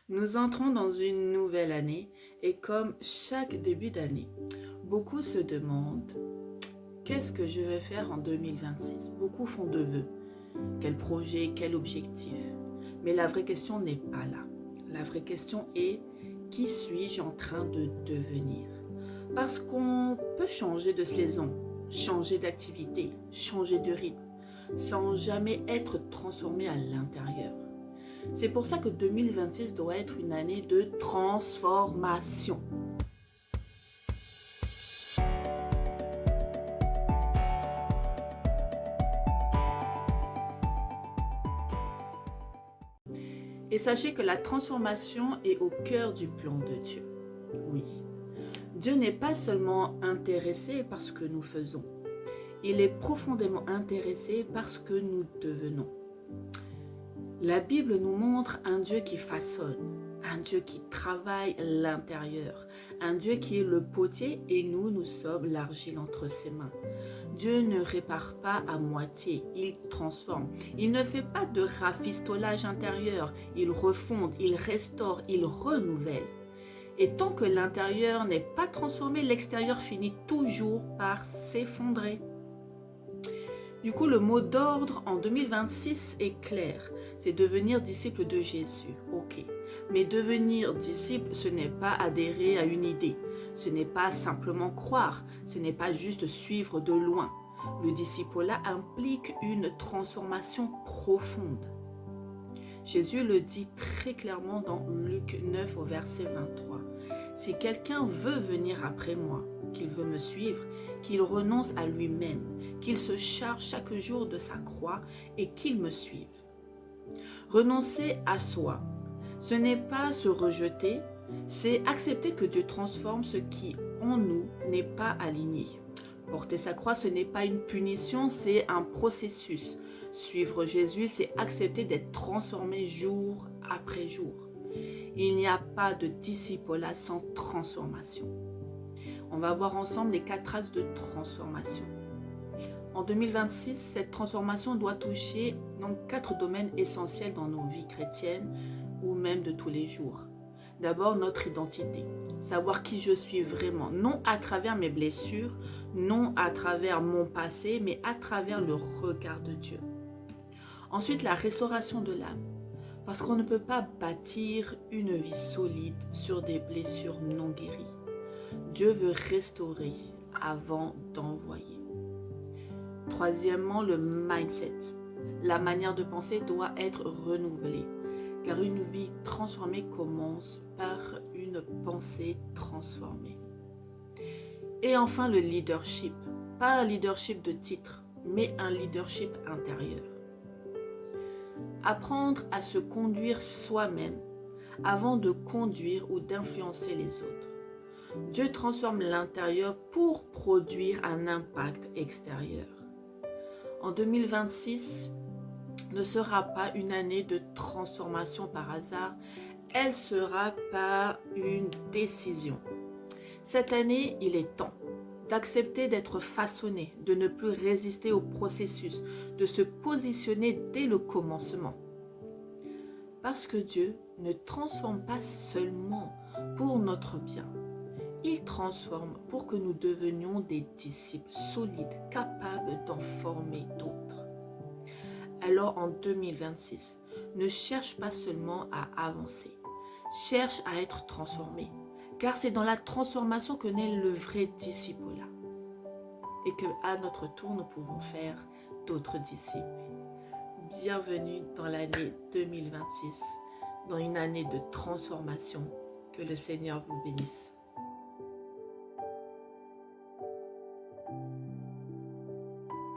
Nous entrons dans une nouvelle année et comme chaque début d'année, beaucoup se demandent qu'est-ce que je vais faire en 2026. Beaucoup font de vœux, quel projet, quel objectif. Mais la vraie question n'est pas là. La vraie question est qui suis-je en train de devenir? Parce qu'on peut changer de saison, changer d'activité, changer de rythme, sans jamais être transformé à l'intérieur. C'est pour ça que 2026 doit être une année de transformation. Et sachez que la transformation est au cœur du plan de Dieu. Oui, Dieu n'est pas seulement intéressé par ce que nous faisons, il est profondément intéressé par ce que nous devenons. La Bible nous montre un Dieu qui façonne, un Dieu qui travaille l'intérieur, un Dieu qui est le potier et nous sommes l'argile entre ses mains. Dieu ne répare pas à moitié, il transforme. Il ne fait pas de rafistolage intérieur, il refonde, il restaure, il renouvelle. Et tant que l'intérieur n'est pas transformé, l'extérieur finit toujours par s'effondrer. Du coup, le mot d'ordre en 2026 est clair, c'est devenir disciple de Jésus, ok. Mais devenir disciple, ce n'est pas adhérer à une idée, ce n'est pas simplement croire, ce n'est pas juste suivre de loin. Le disciple-là implique une transformation profonde. Jésus le dit très clairement dans Luc 9 au verset 23. Si quelqu'un veut venir après moi, qu'il veut me suivre, qu'il renonce à lui-même, qu'il se charge chaque jour de sa croix et qu'il me suive. Renoncer à soi, ce n'est pas se rejeter, c'est accepter que Dieu transforme ce qui en nous n'est pas aligné. Porter sa croix, ce n'est pas une punition, c'est un processus. Suivre Jésus, c'est accepter d'être transformé jour après jour. Il n'y a pas de disciple sans transformation. On va voir ensemble les 4 axes de transformation. En 2026, cette transformation doit toucher donc 4 domaines essentiels dans nos vies chrétiennes ou même de tous les jours. D'abord, notre identité, savoir qui je suis vraiment, non à travers mes blessures, non à travers mon passé, mais à travers le regard de Dieu. Ensuite, la restauration de l'âme, parce qu'on ne peut pas bâtir une vie solide sur des blessures non guéries. Dieu veut restaurer avant d'envoyer. Troisièmement, le mindset. La manière de penser doit être renouvelée, car une vie transformée commence par une pensée transformée. Et enfin, le leadership. Pas un leadership de titre, mais un leadership intérieur. Apprendre à se conduire soi-même avant de conduire ou d'influencer les autres. Dieu transforme l'intérieur pour produire un impact extérieur. En 2026, ne sera pas une année de transformation par hasard, elle sera par une décision. Cette année, il est temps d'accepter d'être façonné, de ne plus résister au processus, de se positionner dès le commencement. Parce que Dieu ne transforme pas seulement pour notre bien, il transforme pour que nous devenions des disciples solides, capables d'en former d'autres. Alors en 2026, ne cherche pas seulement à avancer, cherche à être transformé, car c'est dans la transformation que naît le vrai disciple-là. Et qu'à notre tour, nous pouvons faire d'autres disciples. Bienvenue dans l'année 2026, dans une année de transformation. Que le Seigneur vous bénisse.